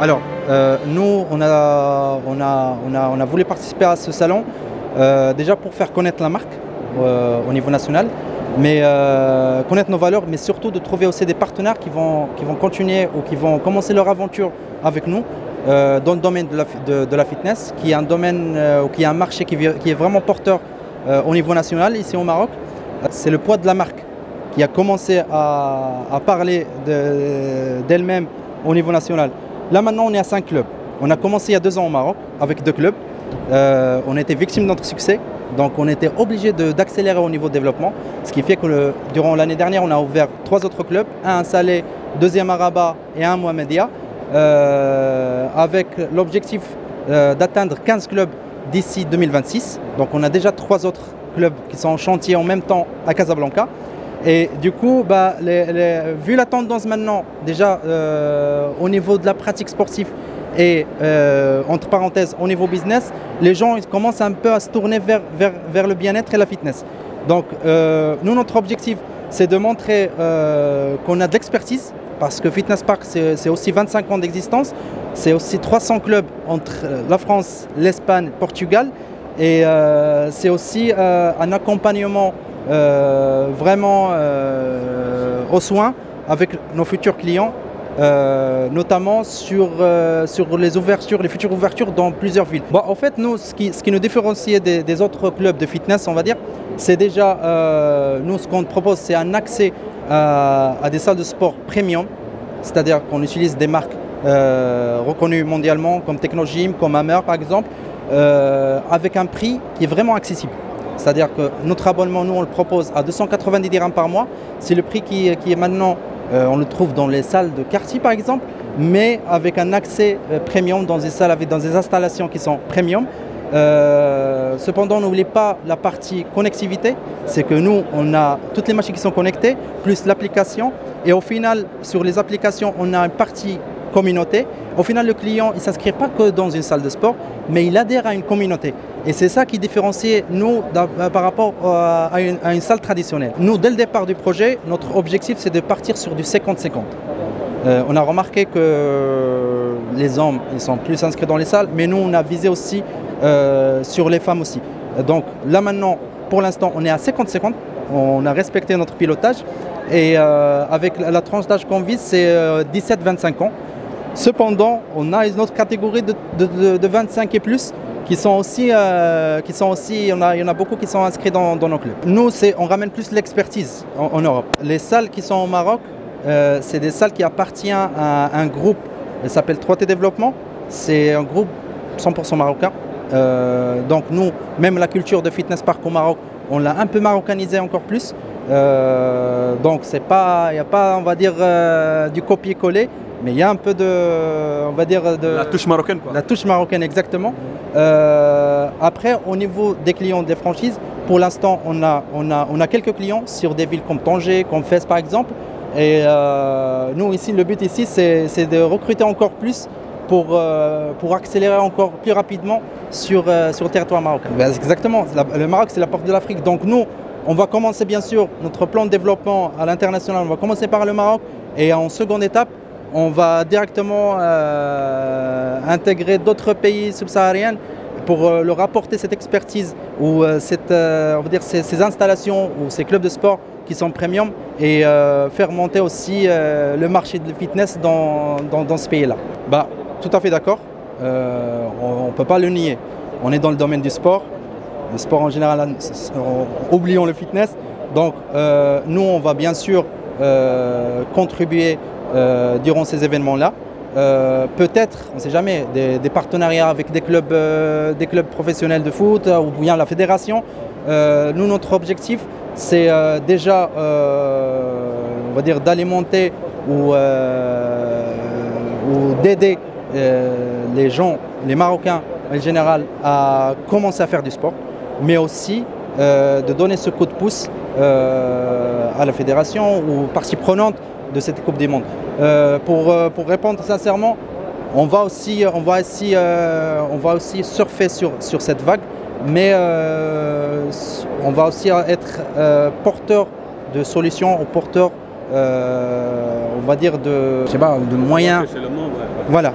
Alors, nous, on a voulu participer à ce salon, déjà pour faire connaître la marque au niveau national, mais connaître nos valeurs, mais surtout de trouver aussi des partenaires qui vont continuer ou qui vont commencer leur aventure avec nous dans le domaine de la fitness, qui est un domaine ou qui est un marché qui est vraiment porteur au niveau national ici au Maroc. C'est le poids de la marque qui a commencé à parler d'elle-même au niveau national. Là maintenant on est à 5 clubs. On a commencé il y a 2 ans au Maroc avec 2 clubs. On a été victime de notre succès, donc on était obligé d'accélérer au niveau de développement. Ce qui fait que durant l'année dernière on a ouvert 3 autres clubs, un à Salé, 2e à Rabat et un à Mohamedia, avec l'objectif d'atteindre 15 clubs d'ici 2026. Donc on a déjà 3 autres clubs qui sont en chantier en même temps à Casablanca. Et du coup, vu la tendance maintenant, déjà au niveau de la pratique sportive et entre parenthèses au niveau business, les gens ils commencent un peu à se tourner vers le bien-être et la fitness. Donc nous, notre objectif, c'est de montrer qu'on a de l'expertise, parce que Fitness Park, c'est aussi 25 ans d'existence, c'est aussi 300 clubs entre la France, l'Espagne, le Portugal, et c'est aussi un accompagnement vraiment aux soins avec nos futurs clients, notamment sur les futures ouvertures dans plusieurs villes. Bon, en fait, nous, ce qui nous différencie des autres clubs de fitness, on va dire, c'est déjà, nous, ce qu'on propose, c'est un accès à des salles de sport premium, c'est-à-dire qu'on utilise des marques reconnues mondialement, comme Technogym, comme Hammer, par exemple, avec un prix qui est vraiment accessible. C'est-à-dire que notre abonnement, nous, on le propose à 290 dirhams par mois. C'est le prix qui est maintenant, on le trouve dans les salles de quartier, par exemple, mais avec un accès premium dans des salles, dans des installations qui sont premium. Cependant, n'oubliez pas la partie connectivité. C'est que nous, on a toutes les machines qui sont connectées, plus l'application. Et au final, sur les applications, on a une partie communauté. Au final, le client, il ne s'inscrit pas que dans une salle de sport, mais il adhère à une communauté. Et c'est ça qui différencie nous par rapport à une salle traditionnelle. Nous, dès le départ du projet, notre objectif, c'est de partir sur du 50-50. On a remarqué que les hommes, ils sont plus inscrits dans les salles, mais nous, on a visé aussi sur les femmes aussi. Donc là maintenant, pour l'instant, on est à 50-50. On a respecté notre pilotage. Et avec la tranche d'âge qu'on vise, c'est 17-25 ans. Cependant, on a une autre catégorie de 25 et plus qui sont aussi, il y en a beaucoup qui sont inscrits dans nos clubs. Nous, on ramène plus l'expertise en Europe. Les salles qui sont au Maroc, c'est des salles qui appartiennent à un groupe, il s'appelle 3T Développement. C'est un groupe 100% marocain. Donc nous, même la culture de Fitness Park au Maroc, on l'a un peu marocanisé encore plus. Donc il n'y a pas, on va dire, du copier-coller, mais il y a un peu on va dire, la touche marocaine, quoi. La touche marocaine, exactement. Après, au niveau des clients des franchises, pour l'instant, on a quelques clients sur des villes comme Tanger, comme Fès par exemple. Et nous ici, le but ici, c'est de recruter encore plus pour accélérer encore plus rapidement sur le territoire marocain. Ben, exactement, le Maroc, c'est la porte de l'Afrique. Donc nous, on va commencer bien sûr notre plan de développement à l'international, on va commencer par le Maroc, et en seconde étape, on va directement intégrer d'autres pays subsahariens pour leur apporter cette expertise ou on va dire ces installations ou ces clubs de sport qui sont premium, et faire monter aussi le marché de fitness dans ce pays-là. Bah, tout à fait d'accord, on ne peut pas le nier. On est dans le domaine du sport. Le sport en général, oublions le fitness. Donc nous, on va bien sûr contribuer durant ces événements-là. Peut-être, on ne sait jamais, des partenariats avec des clubs professionnels de foot ou bien la fédération. Nous, notre objectif, c'est déjà, on va dire, d'alimenter ou d'aider les gens, les Marocains en général, à commencer à faire du sport, mais aussi de donner ce coup de pouce à la fédération ou partie prenante de cette Coupe du Monde. Pour répondre sincèrement, on va aussi surfer sur cette vague, mais on va aussi être porteur de solutions, ou porteur, on va dire, de moyens. C'est le monde, ouais. Voilà.